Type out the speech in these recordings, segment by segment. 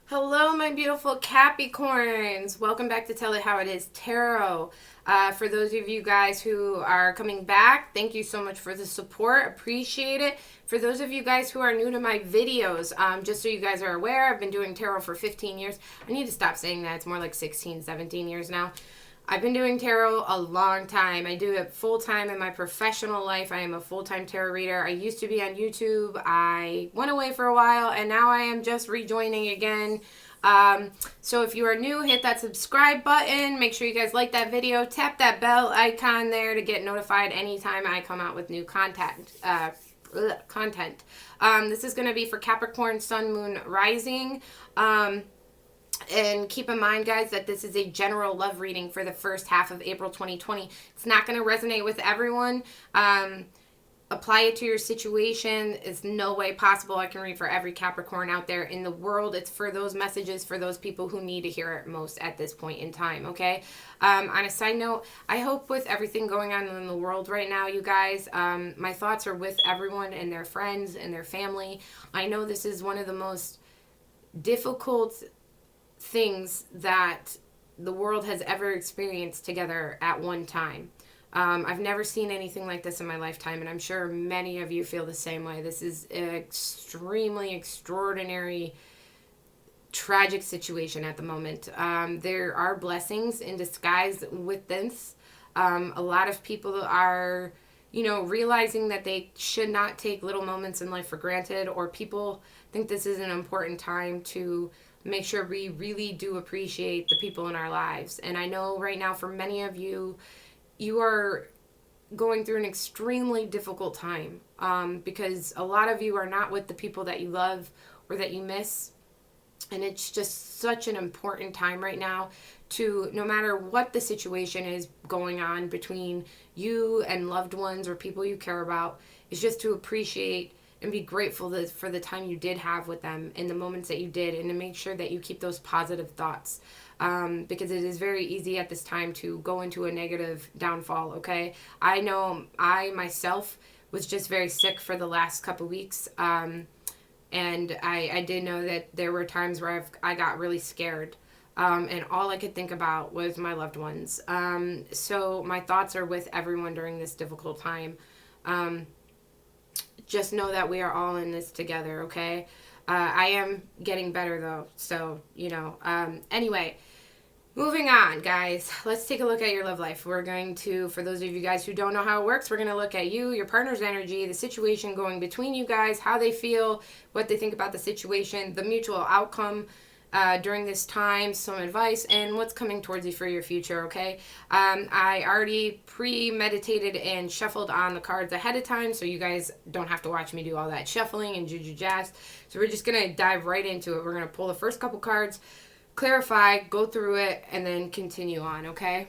Hello, my beautiful Capricorns. Welcome back to Tell It How It Is Tarot. For those of you guys who are coming back, thank you so much for the support. Appreciate it. For those of you guys who are new to my videos, just so you guys are aware, I've been doing tarot for 15 years. I need to stop saying that. It's more like 16, 17 years now. I've been doing tarot a long time. I do it full-time in my professional life. I am a full-time tarot reader. I used to be on YouTube. I went away for a while, and now I am just rejoining again. So if you are new, hit that subscribe button. Make sure you guys like that video. Tap that bell icon there to get notified anytime I come out with new content. This is going to be for Capricorn, Sun, Moon, Rising. And keep in mind, guys, that this is a general love reading for the first half of April 2020. It's not going to resonate with everyone. Apply it to your situation. It's no way possible I can read for every Capricorn out there in the world. It's for those messages, for those people who need to hear it most at this point in time, okay? On a side note, I hope with everything going on in the world right now, you guys, my thoughts are with everyone and their friends and their family. I know this is one of the most difficult things that the world has ever experienced together at one time. I've never seen anything like this in my lifetime, and I'm sure many of you feel the same way. This is an extremely extraordinary, tragic situation at the moment. There are blessings in disguise with this. A lot of people are, realizing that they should not take little moments in life for granted, or people think this is an important time to make sure we really do appreciate the people in our lives. And I know right now for many of you, you are going through an extremely difficult time because a lot of you are not with the people that you love or that you miss. And it's just such an important time right now to, no matter what the situation is going on between you and loved ones or people you care about, is just to appreciate and be grateful for the time you did have with them and the moments that you did, and to make sure that you keep those positive thoughts, because it is very easy at this time to go into a negative downfall, okay? I know I myself was just very sick for the last couple weeks, and I did know that there were times where I got really scared, and all I could think about was my loved ones. So my thoughts are with everyone during this difficult time. Just know that we are all in this together, okay? I am getting better, though. So, anyway, moving on, guys. Let's take a look at your love life. We're going to, for those of you guys who don't know how it works, we're going to look at you, your partner's energy, the situation going between you guys, how they feel, what they think about the situation, the mutual outcome during this time, some advice, and what's coming towards you for your future, okay? I already premeditated and shuffled on the cards ahead of time, so you guys don't have to watch me do all that shuffling and juju jazz. So we're just going to dive right into it. We're going to pull the first couple cards, clarify, go through it, and then continue on, okay?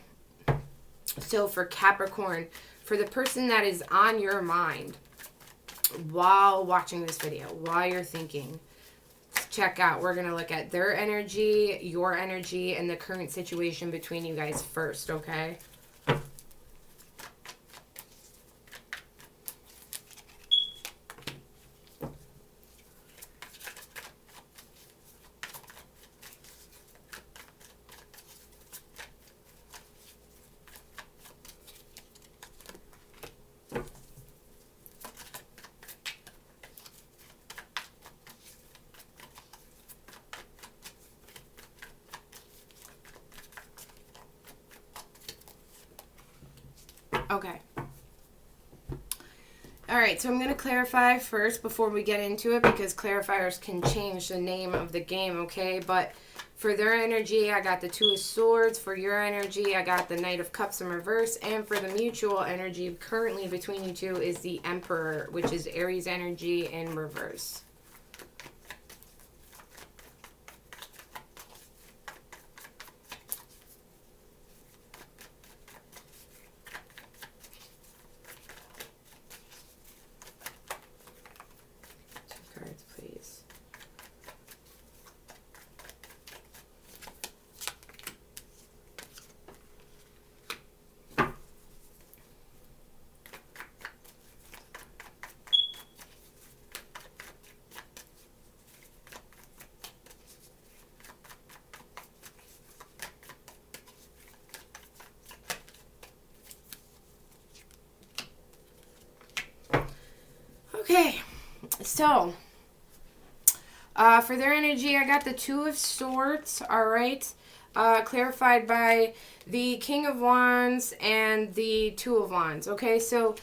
So for Capricorn, for the person that is on your mind while watching this video, while you're thinking, check out, we're going to look at their energy, your energy, and the current situation between you guys first, okay? Okay. All right, so I'm going to clarify first before we get into it, because clarifiers can change the name of the game, okay? But for their energy, I got the Two of Swords. For your energy, I got the Knight of Cups in reverse. And for the mutual energy currently between you two is the Emperor, which is Aries energy in reverse. So, for their energy, I got the Two of Swords, all right? Clarified by the King of Wands and the Two of Wands, okay? So,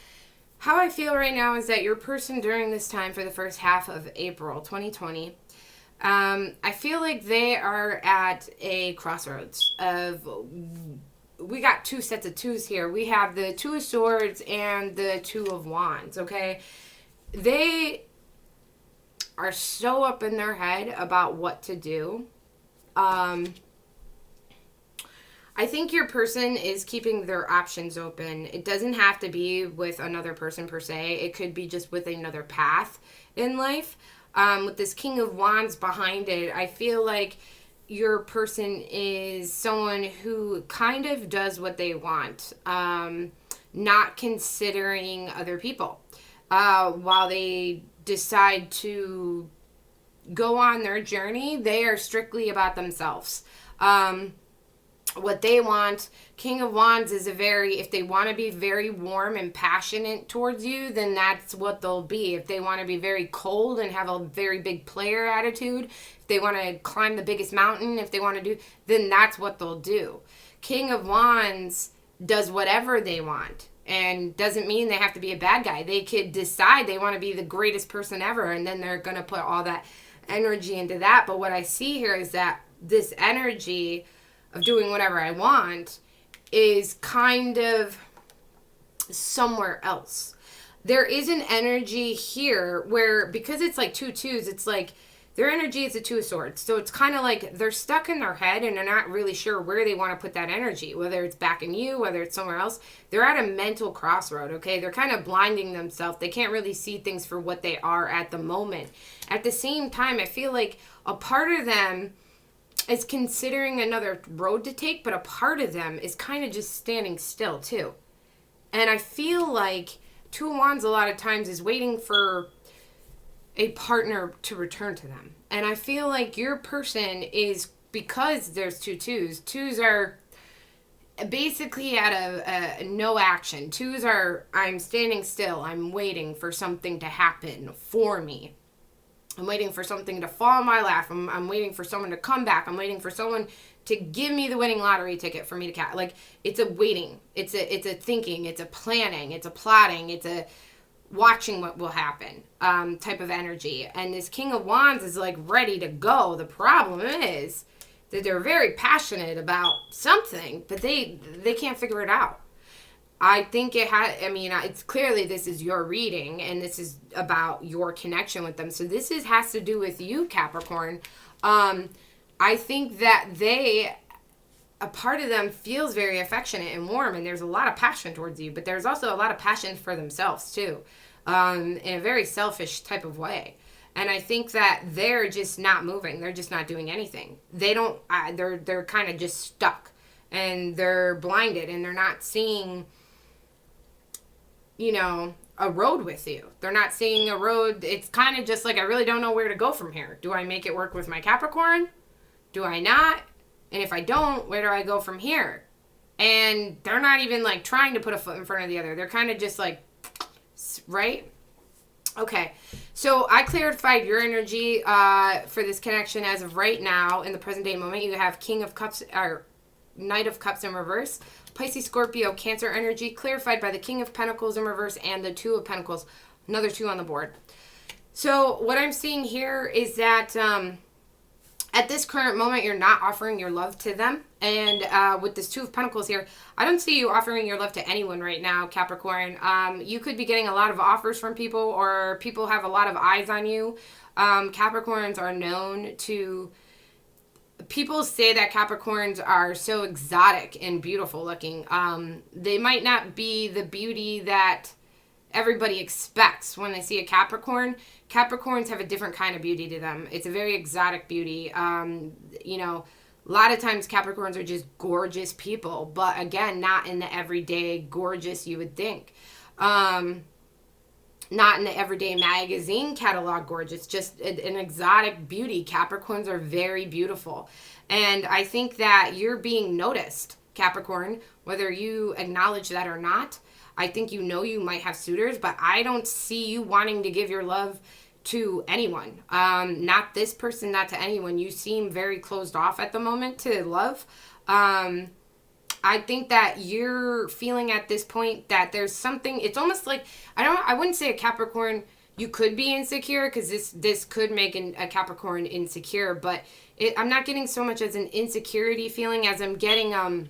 how I feel right now is that your person during this time for the first half of April 2020, I feel like they are at a crossroads of, we got two sets of twos here. We have the Two of Swords and the Two of Wands, okay? They are so up in their head about what to do. I think your person is keeping their options open. It doesn't have to be with another person per se. It could be just with another path in life. With this King of Wands behind it, I feel like your person is someone who kind of does what they want, not considering other people. While they decide to go on their journey, they are strictly about themselves. What they want, King of Wands is if they want to be very warm and passionate towards you, then that's what they'll be. If they want to be very cold and have a very big player attitude, if they want to climb the biggest mountain, if they want to do, then that's what they'll do. King of Wands does whatever they want, and doesn't mean they have to be a bad guy. They could decide they want to be the greatest person ever, and then they're going to put all that energy into that. But what I see here is that this energy of doing whatever I want is kind of somewhere else. There is an energy here where, because it's like two twos, it's like their energy is a Two of Swords. So it's kind of like they're stuck in their head and they're not really sure where they want to put that energy, whether it's back in you, whether it's somewhere else. They're at a mental crossroad, okay? They're kind of blinding themselves. They can't really see things for what they are at the moment. At the same time, I feel like a part of them is considering another road to take, but a part of them is kind of just standing still too. And I feel like Two of Wands a lot of times is waiting for a partner to return to them. And I feel like your person is, because there's two twos, twos are basically at a no action. Twos are, I'm standing still, I'm waiting for something to happen for me. I'm waiting for something to fall in my lap. I'm waiting for someone to come back. I'm waiting for someone to give me the winning lottery ticket for me to catch. Like, it's a waiting. It's a thinking. It's a planning. It's a plotting. It's a watching what will happen type of energy. And this King of Wands is like ready to go. The problem is that they're very passionate about something, but they can't figure it out. I think it's clearly this is your reading and this is about your connection with them. So this has to do with you, Capricorn. I think that a part of them feels very affectionate and warm, and there's a lot of passion towards you, but there's also a lot of passion for themselves too, in a very selfish type of way. And I think that they're just not moving. They're just not doing anything. They're kind of just stuck, and they're blinded, and they're not seeing, a road with you. They're not seeing a road. It's kind of just like, I really don't know where to go from here. Do I make it work with my Capricorn? Do I not? And if I don't, where do I go from here? And they're not even like trying to put a foot in front of the other. They're kind of just like, right? Okay. So I clarified your energy for this connection as of right now. In the present day moment, you have King of Cups, or Knight of Cups in reverse. Pisces, Scorpio, Cancer energy, clarified by the King of Pentacles in reverse and the Two of Pentacles. Another two on the board. So what I'm seeing here is that at this current moment, you're not offering your love to them. And with this Two of Pentacles here, I don't see you offering your love to anyone right now, Capricorn. You could be getting a lot of offers from people, or people have a lot of eyes on you. Capricorns are known to... People say that Capricorns are so exotic and beautiful looking. They might not be the beauty that everybody expects when they see a Capricorn. Capricorns have a different kind of beauty to them. It's a very exotic beauty. A lot of times Capricorns are just gorgeous people, but again, not in the everyday gorgeous you would think. Not in the everyday magazine catalog gorgeous, just an exotic beauty. Capricorns are very beautiful. And I think that you're being noticed, Capricorn, whether you acknowledge that or not. I think you might have suitors, but I don't see you wanting to give your love to anyone. Not this person, not to anyone. You seem very closed off at the moment to love. I think that you're feeling at this point that there's something, it's almost like, I wouldn't say a Capricorn, you could be insecure, because this could make a Capricorn insecure, but I'm not getting so much as an insecurity feeling as I'm getting,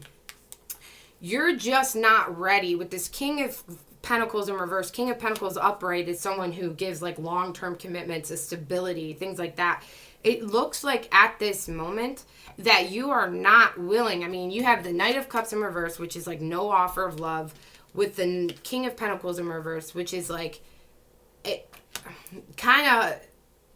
you're just not ready with this King of Pentacles in reverse. King of Pentacles upright is someone who gives like long-term commitments, a stability, things like that. It looks like at this moment that you are not willing. I mean, you have the Knight of Cups in reverse, which is like no offer of love, with the King of Pentacles in reverse, which is like it kind of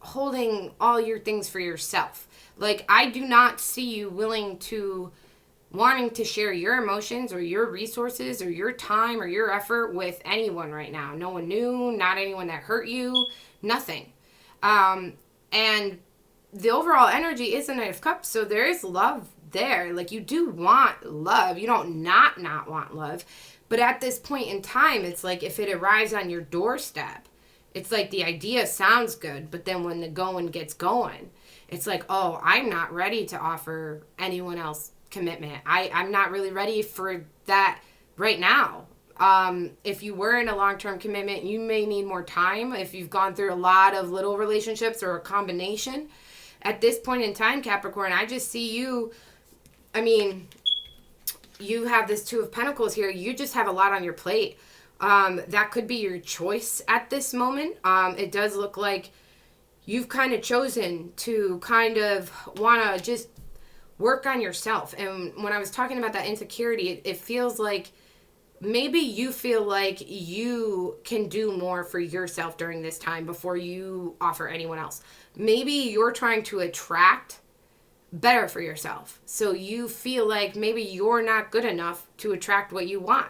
holding all your things for yourself. Like, I do not see you wanting to share your emotions or your resources or your time or your effort with anyone right now. No one new, not anyone that hurt you, nothing. And the overall energy is a Knight of Cups, so there is love there. Like, you do want love. You don't not want love. But at this point in time, it's like if it arrives on your doorstep, it's like the idea sounds good, but then when the going gets going, it's like, oh, I'm not ready to offer anyone else commitment. I'm not really ready for that right now. If you were in a long-term commitment, you may need more time. If you've gone through a lot of little relationships or a combination, at this point in time, Capricorn, I just see you, I mean, you have this Two of Pentacles here. You just have a lot on your plate. That could be your choice at this moment. It does look like you've kind of chosen to kind of want to just work on yourself. And when I was talking about that insecurity, it feels like maybe you feel like you can do more for yourself during this time before you offer anyone else. Maybe you're trying to attract better for yourself. So you feel like maybe you're not good enough to attract what you want.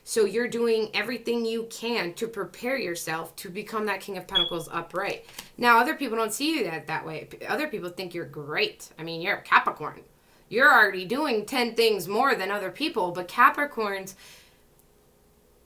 So you're doing everything you can to prepare yourself to become that King of Pentacles upright. Now, other people don't see you that way. Other people think you're great. I mean, you're a Capricorn. You're already doing 10 things more than other people, but Capricorns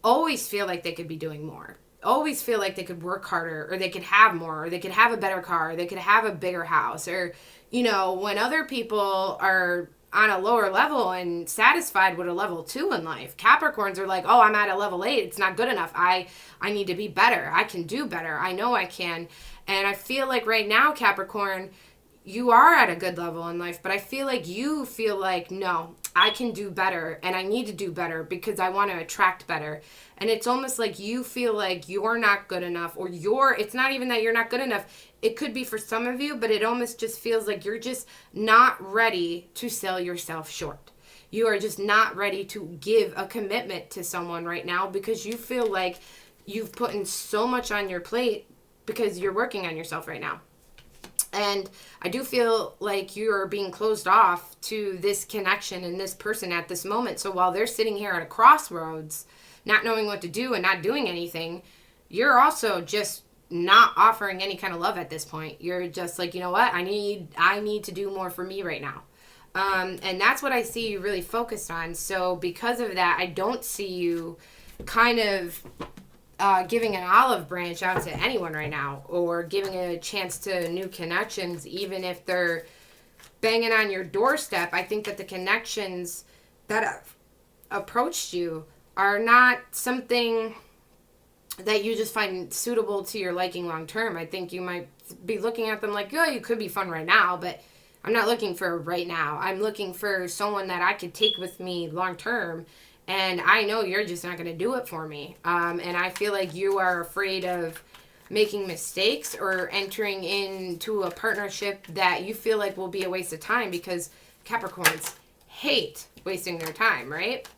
always feel like they could be doing more. Always feel like they could work harder, or they could have more, or they could have a better car, or they could have a bigger house, or, you know, when other people are on a lower level and satisfied with a level 2 in life, Capricorns are like, oh, I'm at a level 8. It's not good enough. I need to be better. I can do better. I know I can. And I feel like right now, Capricorn, you are at a good level in life, but I feel like you feel like, no, I can do better, and I need to do better because I want to attract better. And it's almost like you feel like you're not good enough, or it's not even that you're not good enough. It could be for some of you, but it almost just feels like you're just not ready to sell yourself short. You are just not ready to give a commitment to someone right now because you feel like you've put in so much on your plate because you're working on yourself right now. And I do feel like you're being closed off to this connection and this person at this moment. So while they're sitting here at a crossroads, not knowing what to do and not doing anything, you're also just not offering any kind of love at this point. You're just like, you know what? I need to do more for me right now. And that's what I see you really focused on. So because of that, I don't see you kind of giving an olive branch out to anyone right now, or giving a chance to new connections, even if they're banging on your doorstep. I think that the connections that have approached you are not something that you just find suitable to your liking long term. I think you might be looking at them like, oh, you could be fun right now, but I'm not looking for right now. I'm looking for someone that I could take with me long term. And I know you're just not going to do it for me. And I feel like you are afraid of making mistakes or entering into a partnership that you feel like will be a waste of time, because Capricorns hate wasting their time, right?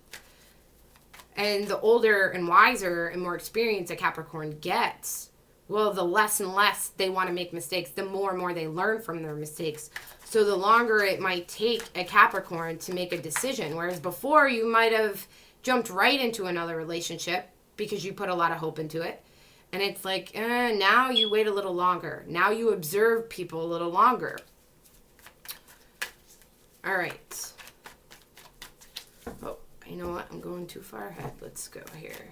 And the older and wiser and more experienced a Capricorn gets, well, the less and less they want to make mistakes, the more and more they learn from their mistakes. So the longer it might take a Capricorn to make a decision, whereas before you might have jumped right into another relationship because you put a lot of hope into it. And it's like, now you wait a little longer. Now you observe people a little longer. All right. Oh, you know what? I'm going too far ahead. Let's go here.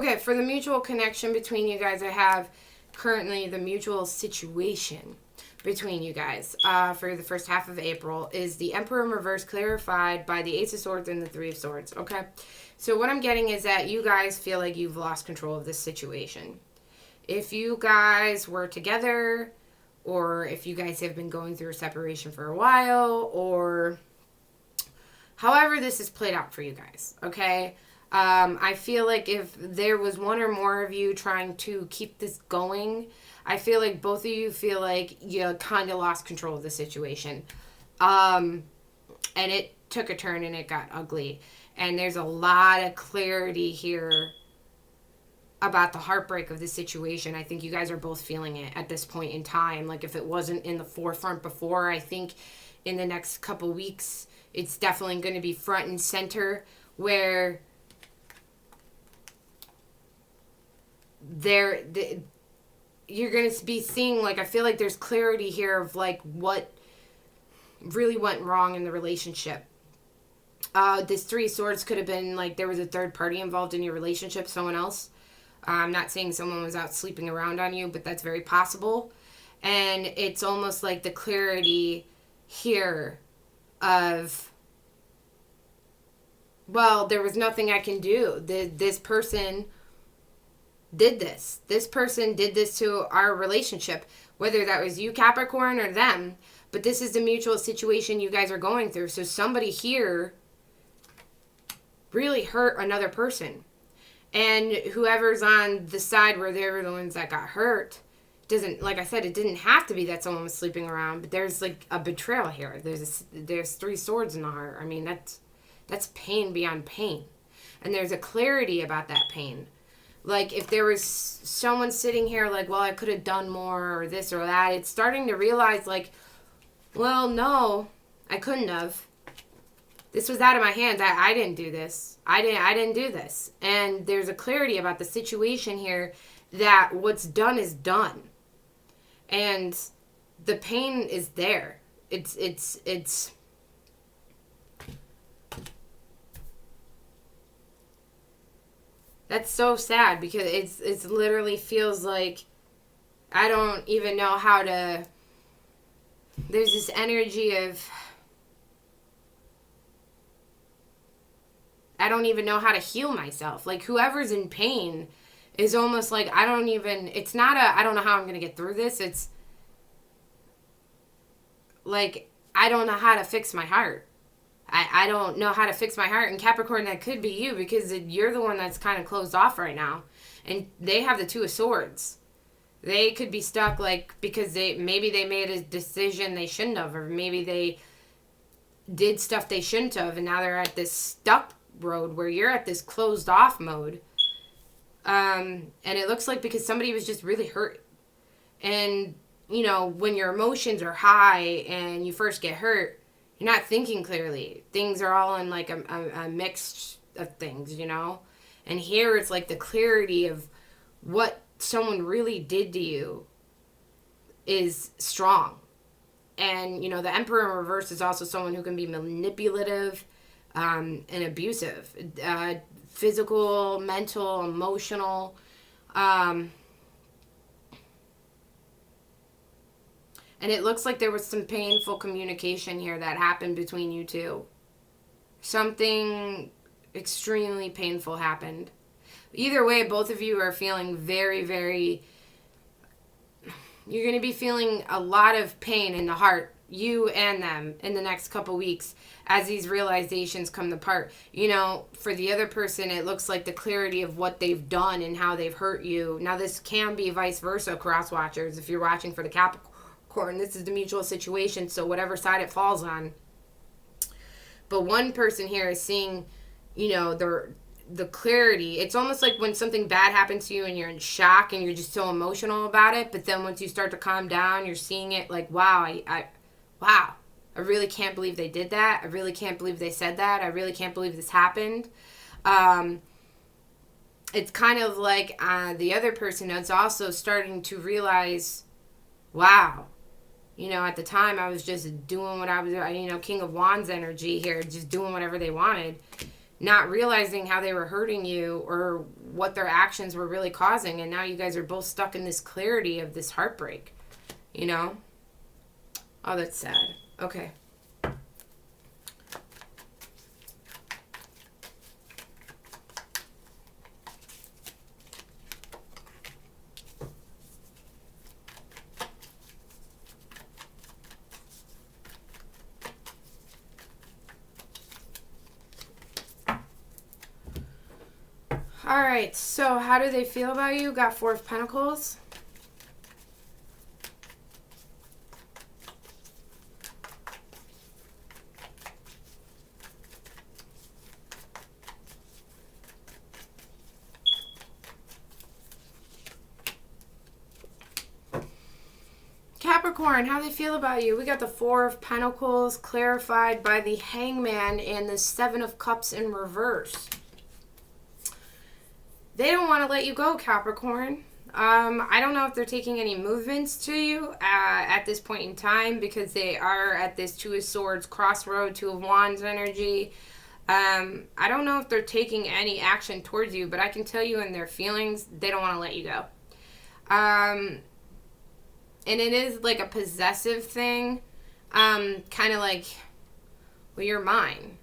Okay, for the mutual connection between you guys, I have currently the mutual situation between you guys for the first half of April is the Emperor in reverse, clarified by the Ace of Swords and the Three of Swords. Okay, so what I'm getting is that you guys feel like you've lost control of this situation. If you guys were together, or if you guys have been going through a separation for a while, or however this is played out for you guys, okay? I feel like if there was one or more of you trying to keep this going, I feel like both of you feel like you kind of lost control of the situation. And it took a turn and it got ugly. And there's a lot of clarity here about the heartbreak of the situation. I think you guys are both feeling it at this point in time. Like if it wasn't in the forefront before, I think in the next couple weeks, it's definitely going to be front and center where you're going to be seeing, like, I feel like there's clarity here of like what really went wrong in the relationship. This Three of Swords could have been like there was a third party involved in your relationship, someone else. I'm not saying someone was out sleeping around on you, but that's very possible. And it's almost like the clarity here of, well, there was nothing I can do. This person did this. This person did this to our relationship, whether that was you, Capricorn, or them. But this is the mutual situation you guys are going through. So somebody here really hurt another person. And whoever's on the side where they were the ones that got hurt, doesn't, like I said, it didn't have to be that someone was sleeping around, but there's like a betrayal here. There's Three Swords in the heart. I mean, that's pain beyond pain. And there's a clarity about that pain. Like if there was someone sitting here like, well, I could have done more or this or that, it's starting to realize like, well, no, I couldn't have. This was out of my hands. I didn't do this. I didn't do this. And there's a clarity about the situation here that what's done is done. And the pain is there. It's that's so sad because it's literally feels like I don't even know how to, there's this energy of I don't even know how to heal myself. Like whoever's in pain is almost like I don't know how I'm going to get through this. It's like I don't know how to fix my heart. I don't know how to fix my heart. And Capricorn, that could be you because you're the one that's kind of closed off right now. And they have the Two of Swords. They could be stuck like because maybe they made a decision they shouldn't have, or maybe they did stuff they shouldn't have, and now they're at this stuck road where you're at this closed off mode. And it looks like because somebody was just really hurt. And, you know, when your emotions are high and you first get hurt, you're not thinking clearly. Things are all in like a mix of things, you know? And here it's like the clarity of what someone really did to you is strong. And, you know, the Emperor in reverse is also someone who can be manipulative and abusive. Physical, mental, emotional. And it looks like there was some painful communication here that happened between you two. Something extremely painful happened. Either way, both of you are feeling very, very... You're going to be feeling a lot of pain in the heart, you and them, in the next couple weeks as these realizations come apart. You know, for the other person, it looks like the clarity of what they've done and how they've hurt you. Now, this can be vice versa, cross-watchers, if you're watching for the Capricorn. This is the mutual situation, so whatever side it falls on. But one person here is seeing, you know, the clarity. It's almost like when something bad happens to you and you're in shock and you're just so emotional about it, but then once you start to calm down, you're seeing it like, wow, wow, I really can't believe they did that. I really can't believe they said that. I really can't believe this happened. It's kind of like the other person is also starting to realize, wow, you know, at the time I was just doing what I was, you know, King of Wands energy here, just doing whatever they wanted. not realizing how they were hurting you or what their actions were really causing. And now you guys are both stuck in this clarity of this heartbreak, you know? Oh, that's sad. Okay. All right, so how do they feel about you? Got 4 of Pentacles. Capricorn, how do they feel about you? We got the 4 of Pentacles clarified by the Hangman and the 7 of Cups in reverse. They don't want to let you go, Capricorn. I don't know if they're taking any movements to you at this point in time, because they are at this 2 of Swords crossroad, 2 of Wands energy. I don't know if they're taking any action towards you, but I can tell you in their feelings, they don't want to let you go. And it is like a possessive thing, kind of like, well, you're mine.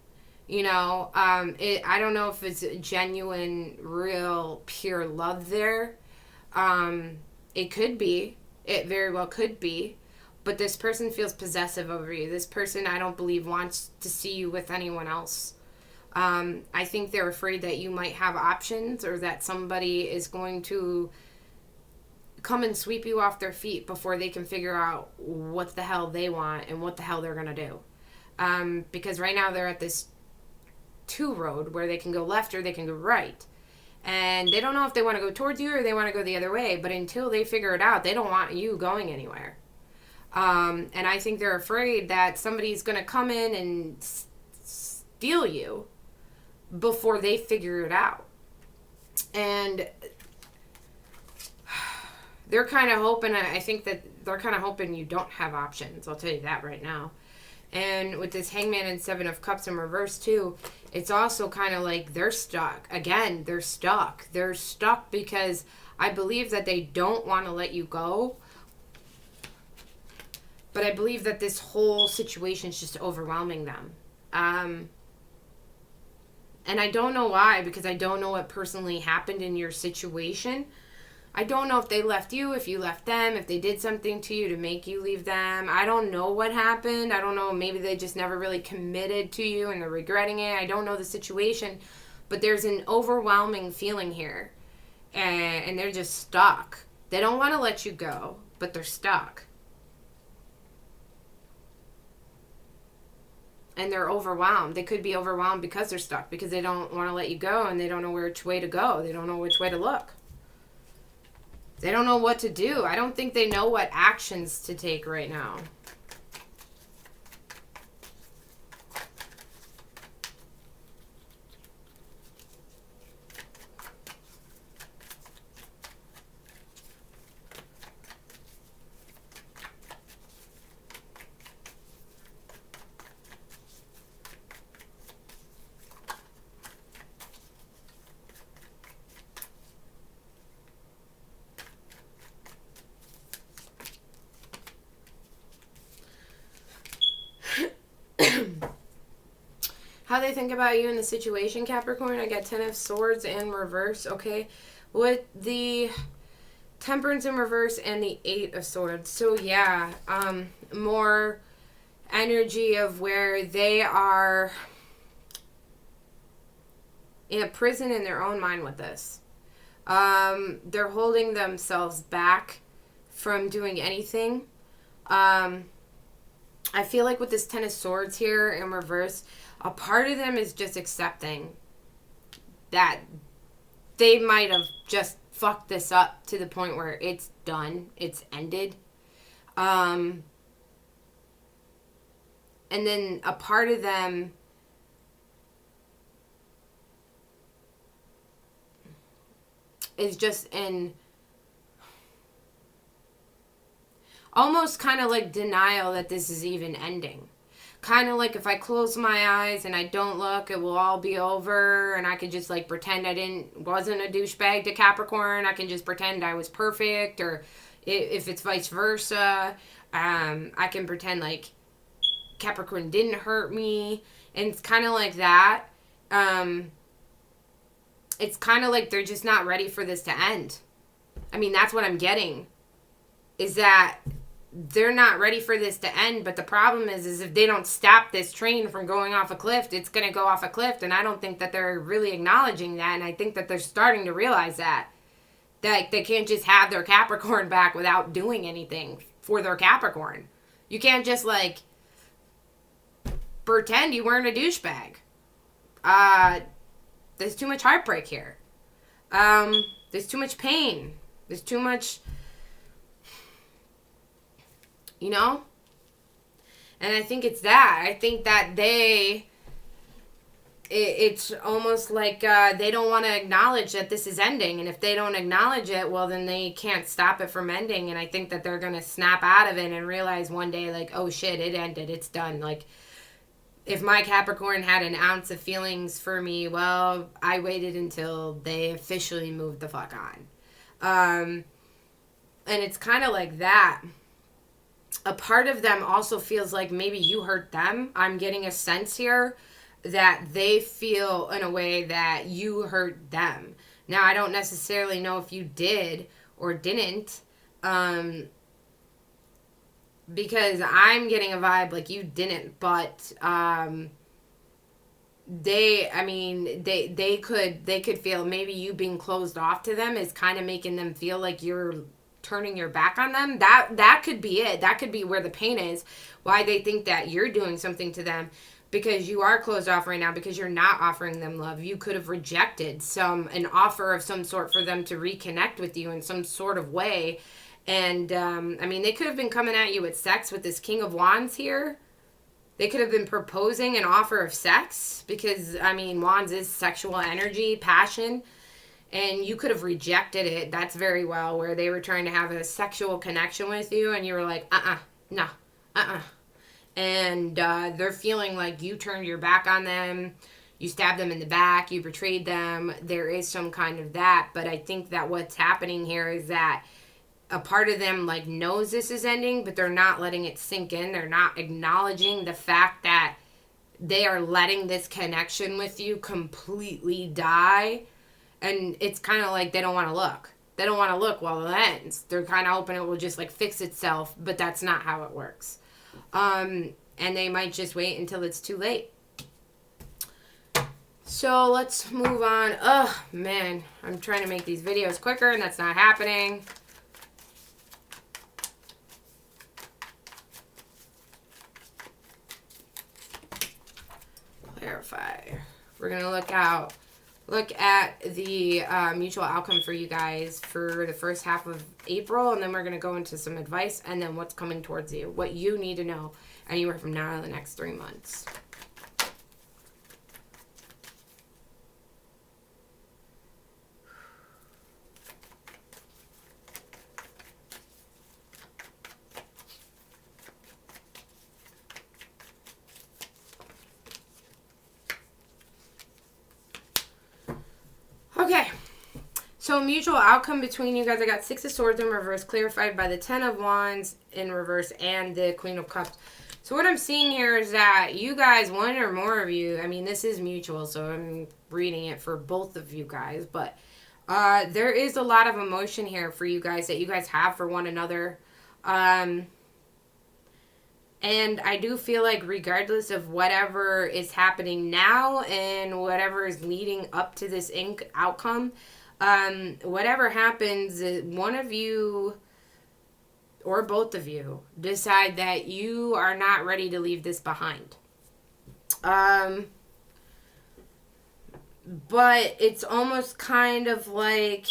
You know, I don't know if it's genuine, real, pure love there. It could be. It very well could be. But this person feels possessive over you. This person, I don't believe, wants to see you with anyone else. I think they're afraid that you might have options, or that somebody is going to come and sweep you off their feet before they can figure out what the hell they want and what the hell they're going to do. Because right now they're at this 2 road where they can go left or they can go right. And they don't know if they want to go towards you or they want to go the other way. But until they figure it out, they don't want you going anywhere. And I think they're afraid that somebody's going to come in and steal you before they figure it out. And they're kind of hoping, I think that they're kind of hoping you don't have options. I'll tell you that right now. And with this Hangman and 7 of Cups in reverse too, it's also kind of like they're stuck. Again, they're stuck. They're stuck because I believe that they don't want to let you go. But I believe that this whole situation is just overwhelming them. And I don't know why, because I don't know what personally happened in your situation. I don't know if they left you, if you left them, if they did something to you to make you leave them. I don't know what happened. I don't know. Maybe they just never really committed to you and they're regretting it. I don't know the situation. But there's an overwhelming feeling here. And they're just stuck. They don't want to let you go, but they're stuck. And they're overwhelmed. They could be overwhelmed because they're stuck, because they don't want to let you go and they don't know which way to go. They don't know which way to look. They don't know what to do. I don't think they know what actions to take right now. How they think about you in the situation, Capricorn. I got 10 of Swords in reverse, okay? With the Temperance in reverse and the 8 of Swords. So, yeah, more energy of where they are in a prison in their own mind with this. They're holding themselves back from doing anything. I feel like with this 10 of Swords here in reverse, a part of them is just accepting that they might have just fucked this up to the point where it's done, it's ended. And then a part of them is just in almost kind of like denial that this is even ending. kind of like if I close my eyes and I don't look, it will all be over, and I could just like pretend wasn't a douchebag to Capricorn. I can just pretend I was perfect, or if it's vice versa, I can pretend like Capricorn didn't hurt me, and it's kind of like that. It's kind of like they're just not ready for this to end. I mean, that's what I'm getting, is that they're not ready for this to end. But the problem is if they don't stop this train from going off a cliff, it's going to go off a cliff. And I don't think that they're really acknowledging that. And I think that they're starting to realize that they can't just have their Capricorn back without doing anything for their Capricorn. You can't just like pretend you weren't a douchebag. There's too much heartbreak here. There's too much pain. There's too much, you know? And I think it's that. I think that it's almost like they don't want to acknowledge that this is ending. And if they don't acknowledge it, well, then they can't stop it from ending. And I think that they're going to snap out of it and realize one day, like, oh shit, it ended. It's done. Like, if my Capricorn had an ounce of feelings for me, well, I waited until they officially moved the fuck on. And it's kind of like that. A part of them also feels like maybe you hurt them. I'm getting a sense here that they feel in a way that you hurt them. Now, I don't necessarily know if you did or didn't, because I'm getting a vibe like you didn't, but they could feel maybe you being closed off to them is kind of making them feel like you're turning your back on them. That could be it. That could be where the pain is, why they think that you're doing something to them, because you are closed off right now, because you're not offering them love. You could have rejected an offer of some sort for them to reconnect with you in some sort of way. And, they could have been coming at you with sex with this King of Wands here. They could have been proposing an offer of sex because, Wands is sexual energy, passion. And you could have rejected it. That's very well, where they were trying to have a sexual connection with you. And you were like, no. And they're feeling like you turned your back on them. You stabbed them in the back. You betrayed them. There is some kind of that. But I think that what's happening here is that a part of them like knows this is ending, but they're not letting it sink in. They're not acknowledging the fact that they are letting this connection with you completely die. And it's kind of like they don't want to look. They don't want to look while it ends. They're kind of hoping it will just like fix itself, but that's not how it works. And they might just wait until it's too late. So let's move on. Oh man, I'm trying to make these videos quicker and that's not happening. Clarify. We're going to look at the mutual outcome for you guys for the first half of April, and then we're going to go into some advice and then what's coming towards you, what you need to know anywhere from now to the next 3 months. Okay, so mutual outcome between you guys. I got 6 of Swords in reverse, clarified by the 10 of Wands in reverse and the Queen of Cups. So what I'm seeing here is that you guys, one or more of you, this is mutual, so I'm reading it for both of you guys, but there is a lot of emotion here for you guys that you guys have for one another. And I do feel like regardless of whatever is happening now and whatever is leading up to this outcome, whatever happens, one of you or both of you decide that you are not ready to leave this behind. But it's almost kind of like...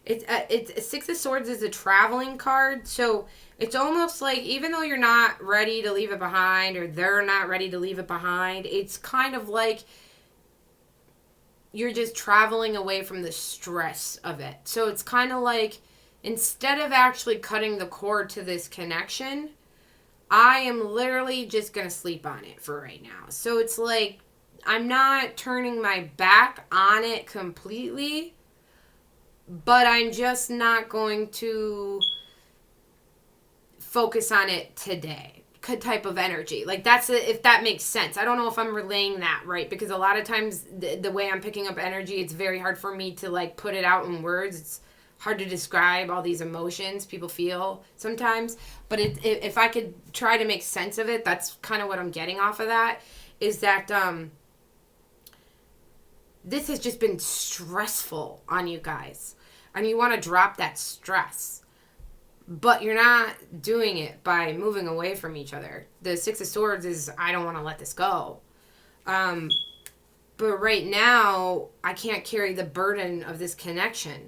It's 6 of Swords is a traveling card, so it's almost like even though you're not ready to leave it behind or they're not ready to leave it behind, it's kind of like you're just traveling away from the stress of it. So it's kind of like instead of actually cutting the cord to this connection, I am literally just going to sleep on it for right now. So it's like, I'm not turning my back on it completely, but I'm just not going to focus on it today type of energy. Like, that's if that makes sense. I don't know if I'm relaying that right, because a lot of times the way I'm picking up energy, it's very hard for me to like put it out in words. It's hard to describe all these emotions people feel sometimes, but if I could try to make sense of it, that's kind of what I'm getting off of that, is that this has just been stressful on you guys, and you want to drop that stress. But you're not doing it by moving away from each other. The Six of Swords is, I don't want to let this go. But right now, I can't carry the burden of this connection.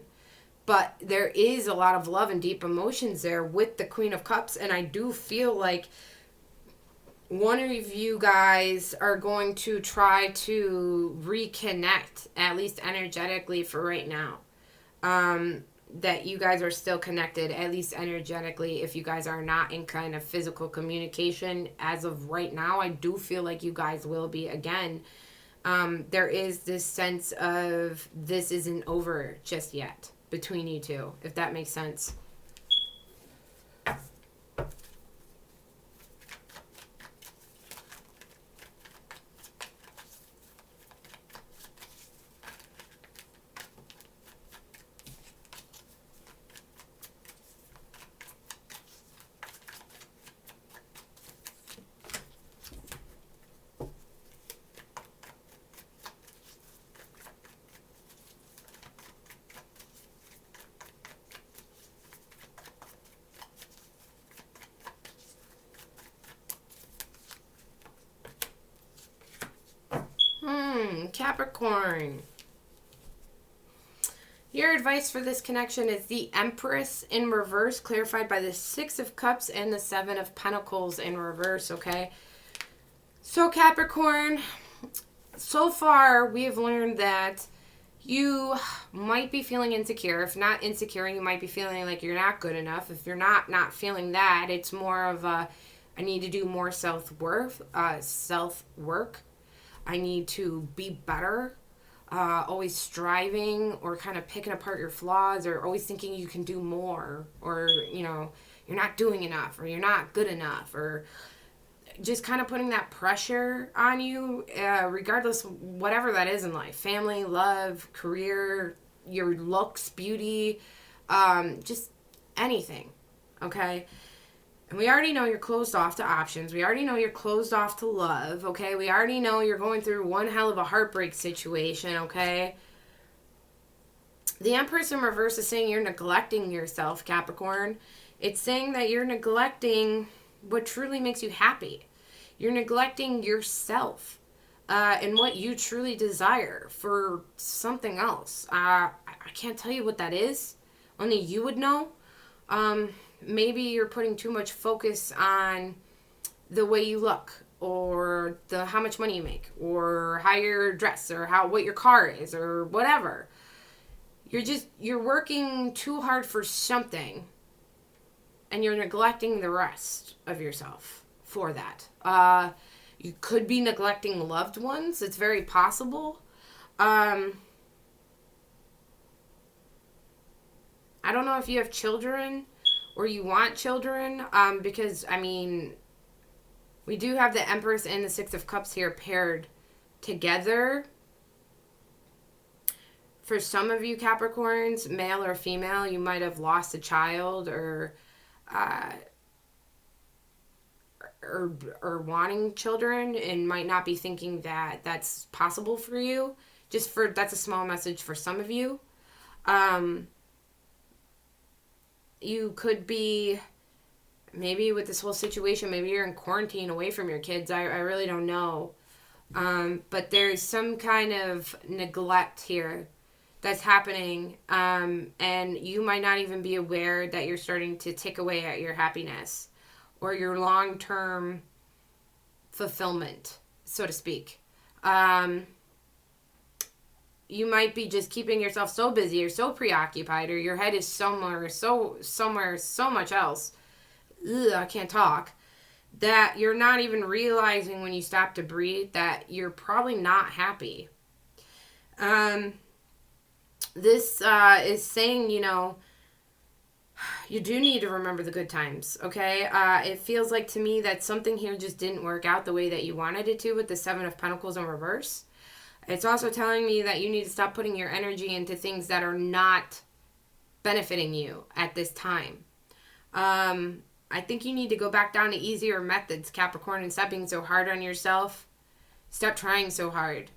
But there is a lot of love and deep emotions there with the Queen of Cups. And I do feel like one of you guys are going to try to reconnect, at least energetically for right now. That you guys are still connected, at least energetically, if you guys are not in kind of physical communication as of right now. I do feel like you guys will be again. There is this sense of this isn't over just yet between you two, if that makes sense. Capricorn. Your advice for this connection is the Empress in reverse, clarified by the Six of Cups and the Seven of Pentacles in reverse, okay? So Capricorn, so far we have learned that you might be feeling insecure. If not insecure, you might be feeling like you're not good enough. If you're not feeling that, it's more of a, I need to do more self-work. I need to be better, always striving or kind of picking apart your flaws, or always thinking you can do more, or, you know, you're not doing enough, or you're not good enough, or just kind of putting that pressure on you, regardless whatever that is in life, family, love, career, your looks, beauty, just anything, okay? And we already know you're closed off to options. We already know you're closed off to love, okay? We already know you're going through one hell of a heartbreak situation, okay? The Empress in reverse is saying you're neglecting yourself, Capricorn. It's saying that you're neglecting what truly makes you happy. You're neglecting yourself and what you truly desire for something else. I can't tell you what that is. Only you would know. Maybe you're putting too much focus on the way you look, or how much money you make, or how you're dressed, or what your car is, or whatever. You're working too hard for something, and you're neglecting the rest of yourself for that. You could be neglecting loved ones. It's very possible. I don't know if you have children or you want children, because, I mean, we do have the Empress and the Six of Cups here paired together. For some of you Capricorns, male or female, you might have lost a child, or wanting children, and might not be thinking that that's possible for you. That's a small message for some of you. You could be, maybe with this whole situation, maybe you're in quarantine away from your kids. I really don't know. But there's some kind of neglect here that's happening. And you might not even be aware that you're starting to tick away at your happiness or your long-term fulfillment, so to speak. you might be just keeping yourself so busy or so preoccupied, or your head is somewhere so much else. Ugh, I can't talk. That you're not even realizing when you stop to breathe that you're probably not happy. This is saying, you do need to remember the good times, okay? It feels like to me that something here just didn't work out the way that you wanted it to with the Seven of Pentacles in reverse. It's also telling me that you need to stop putting your energy into things that are not benefiting you at this time. I think you need to go back down to easier methods, Capricorn, and stop being so hard on yourself. Stop trying so hard.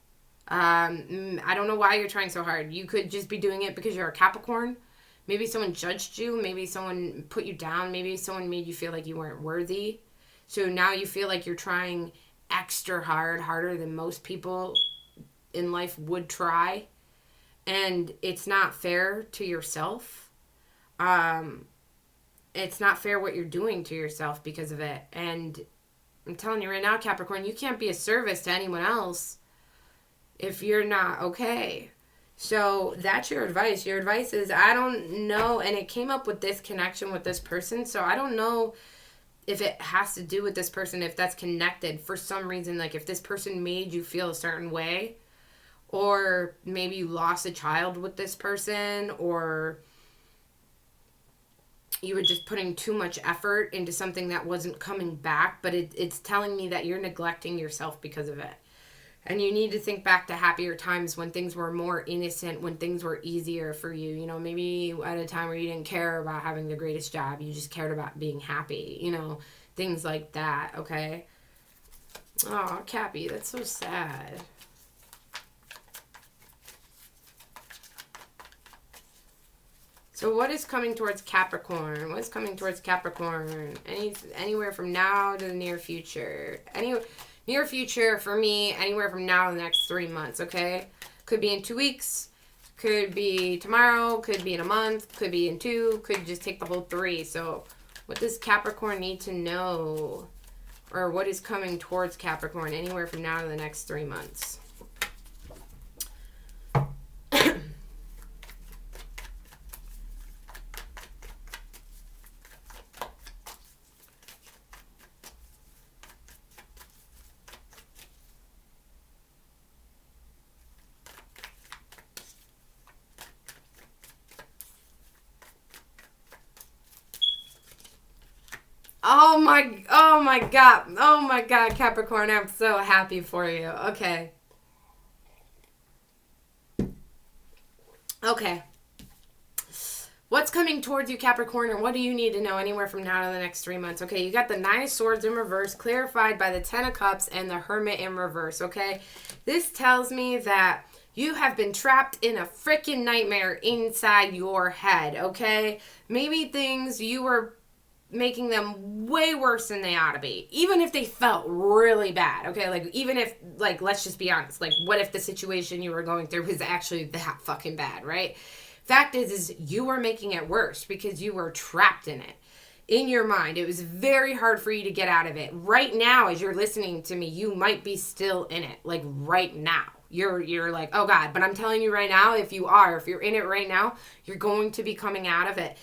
I don't know why you're trying so hard. You could just be doing it because you're a Capricorn. Maybe someone judged you. Maybe someone put you down. Maybe someone made you feel like you weren't worthy. So now you feel like you're trying extra hard, harder than most people in life would try. And it's not fair to yourself. It's not fair what you're doing to yourself because of it. And I'm telling you right now, Capricorn, you can't be a service to anyone else if you're not okay. So that's your advice. Your advice is, I don't know, and it came up with this connection with this person, so I don't know if it has to do with this person, if that's connected for some reason, like if this person made you feel a certain way, or maybe you lost a child with this person, or you were just putting too much effort into something that wasn't coming back, but it's telling me that you're neglecting yourself because of it. And you need to think back to happier times when things were more innocent, when things were easier for you. Maybe at a time where you didn't care about having the greatest job. You just cared about being happy, things like that, okay? Oh, Cappy, that's so sad. So what is coming towards Capricorn? What is coming towards Capricorn? Anywhere from now to the near future. Near future for me, anywhere from now to the next 3 months, okay? Could be in 2 weeks, could be tomorrow, could be in a month, could be in 2, could just take the whole 3. So what does Capricorn need to know? Or what is coming towards Capricorn anywhere from now to the next 3 months? Oh my God, Capricorn, I'm so happy for you. Okay. What's coming towards you, Capricorn, or what do you need to know anywhere from now to the next 3 months? Okay, you got the Nine of Swords in reverse, clarified by the Ten of Cups and the Hermit in reverse, okay? This tells me that you have been trapped in a freaking nightmare inside your head, okay? Maybe things you were making them way worse than they ought to be, even if they felt really bad, okay? Like, even if, like, let's just be honest, like, what if the situation you were going through was actually that fucking bad, right? Fact is you were making it worse because you were trapped in it, in your mind. It was very hard for you to get out of it. Right now, as you're listening to me, you might be still in it, like, right now. You're like, oh God, but I'm telling you right now, if you're in it right now, you're going to be coming out of it.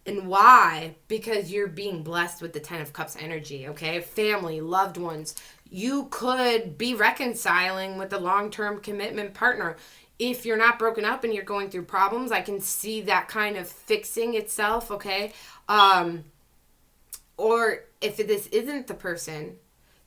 And why? Because you're being blessed with the Ten of Cups energy, okay? Family, loved ones. You could be reconciling with a long-term commitment partner. If you're not broken up and you're going through problems, I can see that kind of fixing itself, okay? Or if this isn't the person,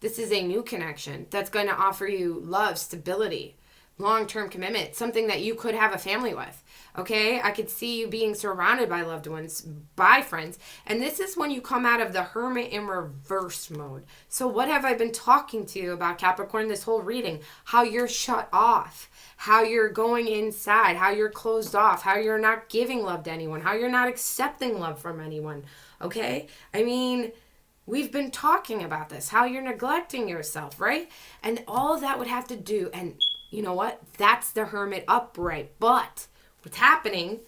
this is a new connection that's going to offer you love, stability, long-term commitment, something that you could have a family with. Okay, I could see you being surrounded by loved ones, by friends. And this is when you come out of the Hermit in reverse mode. So what have I been talking to you about, Capricorn, this whole reading? How you're shut off, how you're going inside, how you're closed off, how you're not giving love to anyone, how you're not accepting love from anyone. Okay, I mean, we've been talking about this, how you're neglecting yourself, right? And all of that would have to do, and you know what? That's the Hermit upright. But what's happening,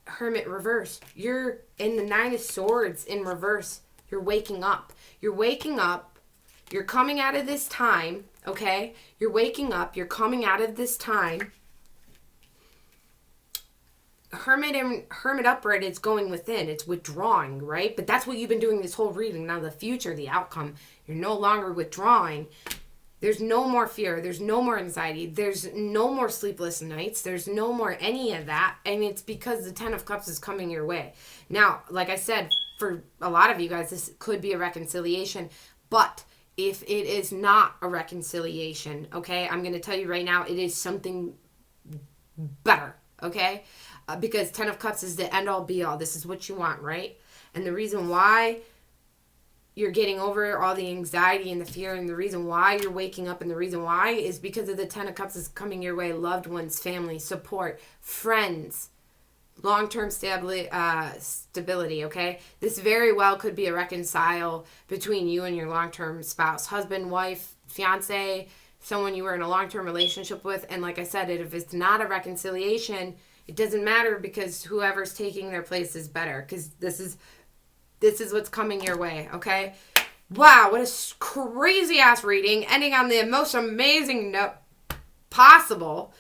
Hermit reverse, you're in the Nine of Swords in reverse. You're waking up. You're waking up. You're coming out of this time, okay? You're waking up. You're coming out of this time. hermit upward, it's going within, it's withdrawing, right? But that's what you've been doing this whole reading. Now the future, the outcome, you're no longer withdrawing. There's no more fear. There's no more anxiety. There's no more sleepless nights. There's no more any of that. And it's because the 10 of Cups is coming your way. Now, like I said, for a lot of you guys, this could be a reconciliation. But if it is not a reconciliation, okay, I'm going to tell you right now, it is something better, okay? Because 10 of Cups is the end-all, be-all. This is what you want, right? And the reason why you're getting over all the anxiety and the fear, and the reason why you're waking up, and the reason why is because of the 10 of Cups is coming your way. Loved ones, family, support, friends, long-term stability, okay? This very well could be a reconcile between you and your long-term spouse, husband, wife, fiance, someone you were in a long-term relationship with. And like I said, if it's not a reconciliation, it doesn't matter, because whoever's taking their place is better, because this is what's coming your way, okay? Wow, what a crazy-ass reading, ending on the most amazing note possible.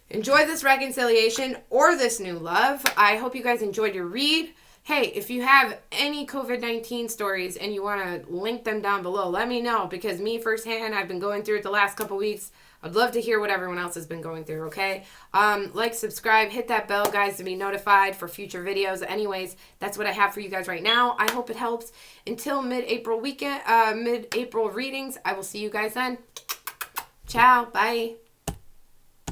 Enjoy this reconciliation or this new love. I hope you guys enjoyed your read. Hey, if you have any COVID-19 stories and you want to link them down below, let me know, because me firsthand, I've been going through it the last couple weeks. I'd love to hear what everyone else has been going through, okay? Like, subscribe, hit that bell, guys, to be notified for future videos. Anyways, that's what I have for you guys right now. I hope it helps. Until mid-April readings, I will see you guys then. Ciao. Bye.